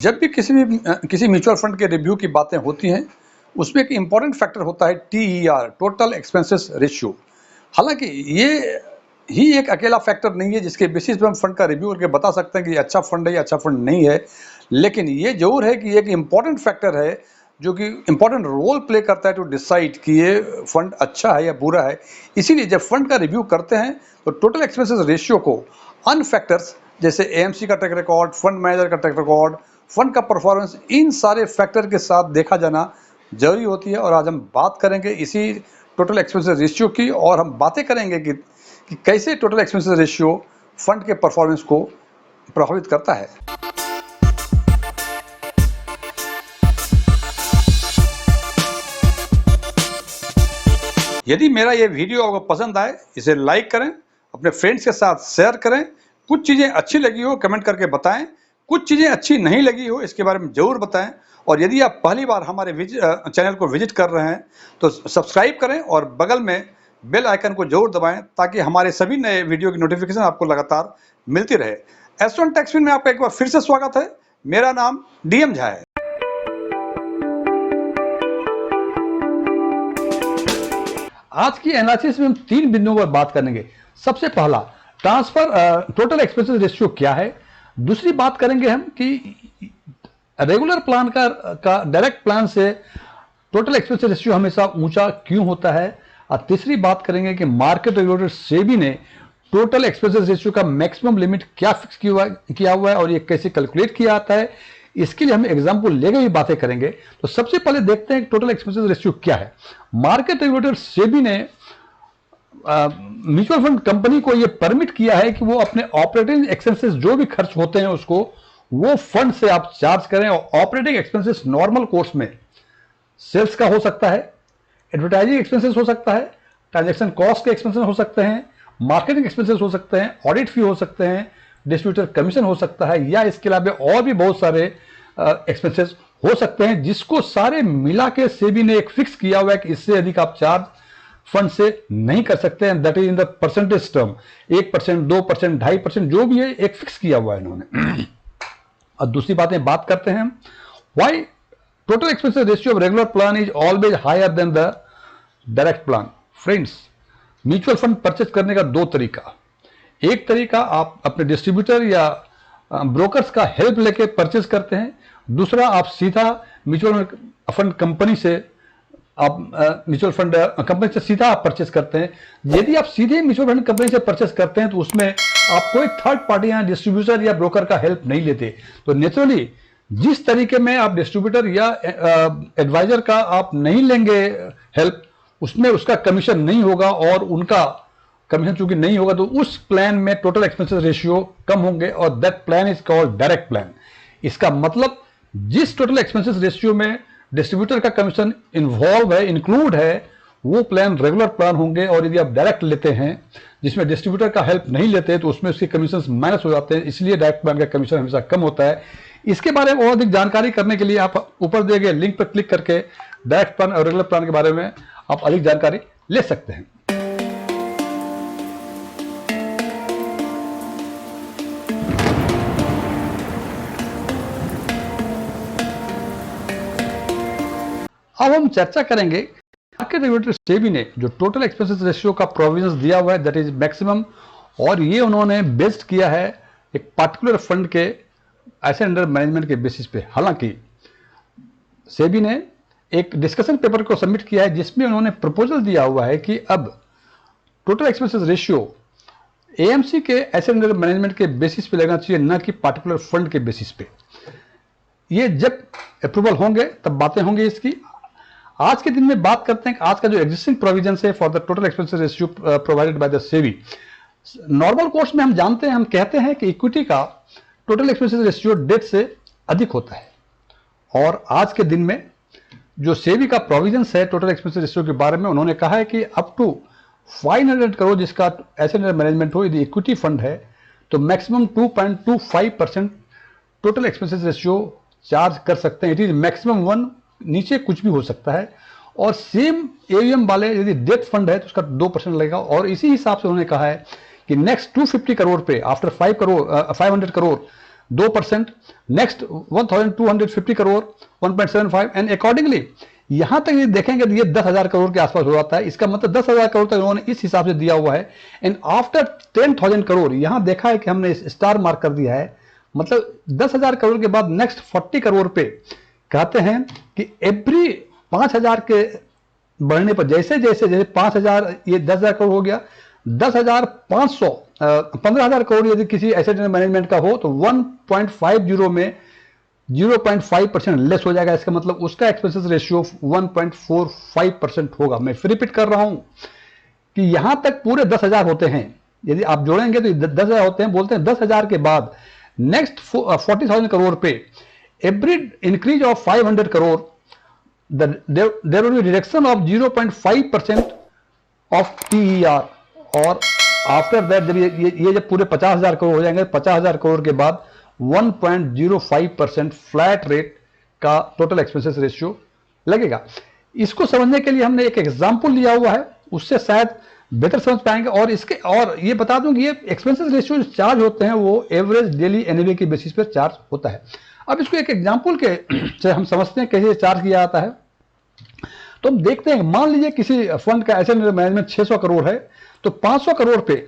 जब भी किसी म्यूचुअल फंड के रिव्यू की बातें होती हैं, उसमें एक इम्पॉर्टेंट फैक्टर होता है TER, टोटल एक्सपेंसेस रेशियो। हालांकि ये ही एक अकेला फैक्टर नहीं है जिसके बेसिस पे हम फंड का रिव्यू करके बता सकते हैं कि ये अच्छा फंड है या अच्छा फंड नहीं है। लेकिन ये जरूर है कि एक इम्पॉर्टेंट फैक्टर है जो कि इम्पॉर्टेंट रोल प्ले करता है टू डिसाइड कि ये फंड अच्छा है या बुरा है। इसीलिए जब फंड का रिव्यू करते हैं तो टोटल एक्सपेंसेस रेशियो को अन फैक्टर्स जैसे AMC का ट्रैक रिकॉर्ड, फंड मैनेजर का ट्रैक रिकॉर्ड, फंड का परफॉर्मेंस, इन सारे फैक्टर के साथ देखा जाना जरूरी होती है। और आज हम बात करेंगे इसी टोटल एक्सपेंसेस रेशियो की, और हम बातें करेंगे कि कैसे टोटल एक्सपेंसेस रेशियो फंड के परफॉर्मेंस को प्रभावित करता है। यदि मेरा ये वीडियो आपको पसंद आए, इसे लाइक करें, अपने फ्रेंड्स के साथ शेयर करें। कुछ चीज़ें अच्छी लगी हो कमेंट करके बताएं, कुछ चीज़ें अच्छी नहीं लगी हो इसके बारे में ज़रूर बताएं। और यदि आप पहली बार हमारे चैनल को विजिट कर रहे हैं तो सब्सक्राइब करें और बगल में बेल आइकन को जरूर दबाएं ताकि हमारे सभी नए वीडियो की नोटिफिकेशन आपको लगातार मिलती रहे। S1 टैक्सविन में आपका एक बार फिर से स्वागत है। मेरा नाम DM झा है। आज की एनालिसिस में हम 3 बिंदुओं पर बात करेंगे। सबसे पहला, ट्रांसफर टोटल एक्सपेंसेस रेशियो क्या है। दूसरी बात करेंगे हम कि रेगुलर प्लान का डायरेक्ट प्लान से टोटल एक्सपेंसेस रेशियो हमेशा ऊंचा क्यों होता है। और तीसरी बात करेंगे कि मार्केट रेगुलेटर सेबी ने टोटल एक्सपेंसेस रेशियो का मैक्सिमम लिमिट क्या फिक्स किया हुआ है और ये कैसे कैलकुलेट किया जाता है। इसके लिए हम एग्जाम्पल लेकर ही बातें करेंगे। तो सबसे पहले देखते हैं टोटल एक्सपेंसेस रेशियो क्या है। मार्केट रेगुलेटर सेबी ने म्यूचुअल फंड कंपनी को यह परमिट किया है कि वो अपने ऑपरेटिंग एक्सपेंसेस जो भी खर्च होते हैं उसको वो फंड से आप चार्ज करें। और ऑपरेटिंग एक्सपेंसेस नॉर्मल कोर्स में सेल्स का हो सकता है, एडवर्टाइजिंग एक्सपेंसेस हो सकता है, ट्रांजैक्शन कॉस्ट के एक्सपेंसेस हो सकते हैं, मार्केटिंग एक्सपेंसेस हो सकते हैं, ऑडिट फी हो सकते हैं, डिस्ट्रीब्यूटर कमीशन हो सकता है, या इसके अलावा और भी बहुत सारे एक्सपेंसेस हो सकते हैं जिसको सारे मिला के सेबी ने एक फिक्स किया हुआ है कि इससे अधिक आप चार्ज फंड से नहीं कर सकते हैं। That is in the percentage term, 1%, 2%, 2.5% जो भी है एक फिक्स किया हुआ है इन्होंने। और दूसरी बात करते हैं why total expenses ratio of regular plan is always higher than the direct plan. Friends, mutual fund purchase करने का 2 तरीका। एक तरीका आप अपने डिस्ट्रीब्यूटर या ब्रोकर्स का हेल्प लेके परचेज करते हैं। दूसरा आप सीधा म्यूचुअल फंड कंपनी से सीधा आप परचेस करते हैं। यदि आप सीधे म्यूचुअल फंड कंपनी से परचेस करते हैं तो उसमें आप कोई थर्ड पार्टी या डिस्ट्रीब्यूटर या ब्रोकर का हेल्प नहीं लेते। तो नेचुरली जिस तरीके में आप डिस्ट्रीब्यूटर या एडवाइजर का आप नहीं लेंगे हेल्प, उसमें उसका कमीशन नहीं होगा और उनका कमीशन चूंकि नहीं होगा तो उस प्लान में टोटल एक्सपेंसेस रेशियो कम होंगे और that plan is called direct plan. इसका मतलब जिस टोटल एक्सपेंसेस रेशियो में डिस्ट्रीब्यूटर का कमीशन इन्वॉल्व है, इंक्लूड है, वो प्लान रेगुलर प्लान होंगे। और यदि आप डायरेक्ट लेते हैं जिसमें डिस्ट्रीब्यूटर का हेल्प नहीं लेते तो उसमें उसके कमीशन माइनस हो जाते हैं, इसलिए डायरेक्ट प्लान का कमीशन हमेशा कम होता है। इसके बारे में और अधिक जानकारी करने के लिए आप ऊपर दिए गए लिंक पर क्लिक करके डायरेक्ट प्लान और रेगुलर प्लान के बारे में आप अधिक जानकारी ले सकते हैं। अब हम चर्चा करेंगे मार्केट रेगुलेटर सेबी ने जो टोटल एक्सपेंसेस रेशियो का प्रोविजंस दिया हुआ है दैट इज मैक्सिमम, और ये उन्होंने बेस्ड किया है एक पार्टिकुलर फंड के एसेट अंडर मैनेजमेंट के बेसिस पे। हालांकि सेबी ने एक डिस्कशन पेपर को सबमिट किया है जिसमें उन्होंने प्रपोजल दिया हुआ है कि अब टोटल एक्सपेंसेस रेशियो AMC के एसेट अंडर मैनेजमेंट के बेसिस पे लगना चाहिए, न कि पार्टिकुलर फंड के बेसिस पे। ये जब अप्रूवल होंगे तब बातें होंगी इसकी। आज के दिन में बात करते हैं कि आज का जो एग्जिस्टिंग प्रोविजन है for the total expenses ratio provided by the SEBI. Normal course में हम जानते हैं, हम कहते हैं कि इक्विटी का टोटल एक्सपेंसेस रेशियो डेट से अधिक होता है। और आज के दिन में जो सेबी का प्रोविजन है टोटल एक्सपेंसेस रेशियो के बारे में, उन्होंने कहा है कि अप टू 500 करोड़ जिसका एसेट अंडर मैनेजमेंट हो, यदि इक्विटी फंड है तो maximum 2.25% total expenses ratio charge कर सकते हैं। इट इज मैक्सिमम 1, नीचे कुछ भी हो सकता है। और सेम AUM वाले यदि डेट फंड है तो उसका 2% लगेगा। और इसी हिसाब से उन्होंने कहा है कि नेक्स्ट 250 करोड़ पे after 500 crore 2%, next 1250 crore 1.75, and accordingly यहां तक ये देखेंगे तो ये 10,000 करोड़ के आसपास हो जाता है। इसका मतलब 10,000 करोड़ तक उन्होंने इस हिसाब से दिया हुआ है। एंड आफ्टर 10,000 करोड़ यहां देखा है कि हमने स्टार मार्क कर दिया है, मतलब 10,000 करोड़ के बाद नेक्स्ट 40 करोड़ पे कहते हैं कि एवरी 5,000 के बढ़ने पर जैसे जैसे जैसे 5,000 ये 10,000 करोड़ हो गया, 10,500 15,000 करोड़ यदि किसी एसेट मैनेजमेंट का हो तो 1.50 में 0.5% लेस हो जाएगा। इसका मतलब उसका एक्सपेंसेस रेशियो 1.45% होगा। मैं फिर रिपीट कर रहा हूं कि यहां तक पूरे 10,000 होते हैं, यदि आप जोड़ेंगे तो 10,000 होते हैं। बोलते हैं 10,000 के बाद नेक्स्ट 40,000 करोड़ पे every increase of 500 crore there will be reduction of 0.5% of TER, और आफ्टर दैट ये जब पूरे 50,000 करोड़ हो जाएंगे, 50,000 करोड़ के बाद 1.05% फ्लैट रेट का टोटल एक्सपेंसेस रेशियो लगेगा। इसको समझने के लिए हमने एक एग्जांपल लिया हुआ है, उससे शायद बेहतर समझ पाएंगे। और ये बता दूं कि ये एक्सपेंसेस रेशियो जो चार्ज होते हैं वो एवरेज डेली एनएवी के बेसिस पर चार्ज होता है। अब इसको एक एग्जांपल के से हम समझते हैं कैसे चार्ज किया जाता है। तो हम देखते हैं, मान लीजिए किसी फंड का एसेट मैनेजमेंट 600 करोड़ है, तो 500 करोड़ पे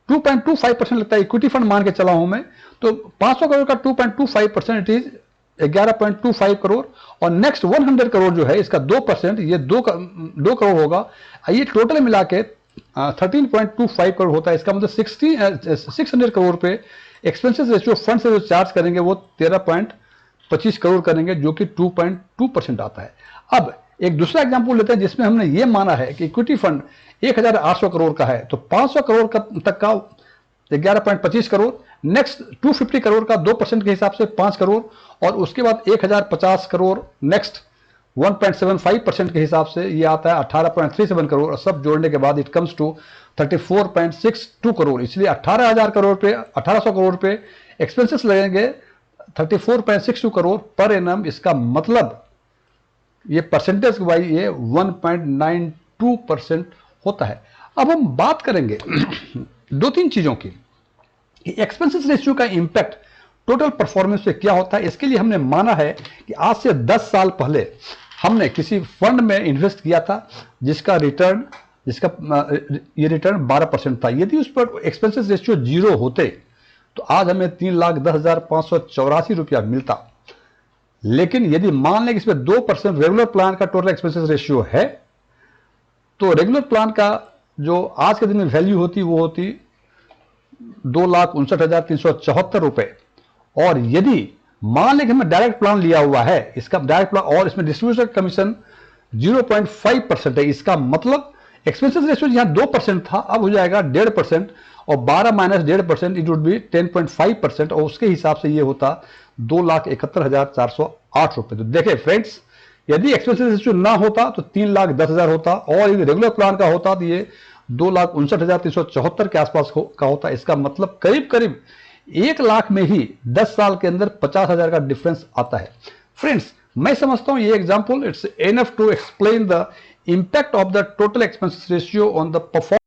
2.25% लगता है। इक्विटी फंड मान के चला हूं मैं, तो 500 करोड़ का 2.25% इट इज 11.25 करोड़, और नेक्स्ट 100 करोड़ जो है इसका 2%, ये 2 करोड़ होगा। ये टोटल मिला के 13.25 करोड़ होता है। इसका मतलब 600 करोड़ पे एक्सपेंसेस रेशियो फंड से जो चार्ज करेंगे वो 13.25 करोड़ करेंगे, जो कि 2.2% आता है। अब एक दूसरा एग्जांपल लेते हैं जिसमें हमने ये माना है कि इक्विटी फंड 1,800 करोड़ का है, तो 500 करोड़ तक का 11.25 करोड़, नेक्स्ट 250 करोड़ का 2% के हिसाब से 5 करोड़, और उसके बाद 1,050 करोड़ नेक्स्ट 1.75% के हिसाब से ये आता है 18.37 करोड़, और सब जोड़ने के बाद इट कम्स टू 34.62 करोड़। इसलिए 18,000 करोड़ पे 1,800 करोड़ पे एक्सपेंसेस लगेंगे 34.62 करोड़ पर एनम। इसका मतलब ये परसेंटेज वाइज ये 1.92% होता है। अब हम बात करेंगे 2-3 चीजों की, एक्सपेंसेस रेशियो का इंपैक्ट टोटल परफॉर्मेंस पे क्या होता है। इसके लिए हमने माना है कि आज से 10 साल पहले हमने किसी फंड में इन्वेस्ट किया था जिसका रिटर्न ये रिटर्न 12% था। यदि उस पर एक्सपेंसेस रेशियो 0 होते तो आज हमें 3,10,584 रुपया मिलता। लेकिन यदि मान लें कि इसमें 2% रेगुलर प्लान का टोटल एक्सपेंसेस रेशियो है, तो रेगुलर प्लान का जो आज के दिन में वैल्यू होती वो होती 2,59,374 रुपए। और यदि मान लें कि हमने डायरेक्ट प्लान लिया हुआ है, इसका डायरेक्ट प्लान और इसमें डिस्ट्रीब्यूशन कमीशन 0.5% है, इसका मतलब एक्सपेंसेस रेशियो जहां 2% था अब हो जाएगा 1.5%, और 12 माइनस 1.5% इट वुड बी 10.5%, और उसके हिसाब से ये होता 2,71,408 रुपए। तो देखें फ्रेंड्स, यदि एक्सपेंसेस रेशियो ना होता तो 3,10,000 होता, और यदि रेगुलर प्लान का होता तो ये 2,59,374 के आसपास का होता। इसका मतलब करीब करीब 1 लाख में ही 10 साल के अंदर 50,000 का डिफरेंस आता है। फ्रेंड्स, मैं समझता हूं ये example it's enough to explain the impact of the total expenses ratio on the performance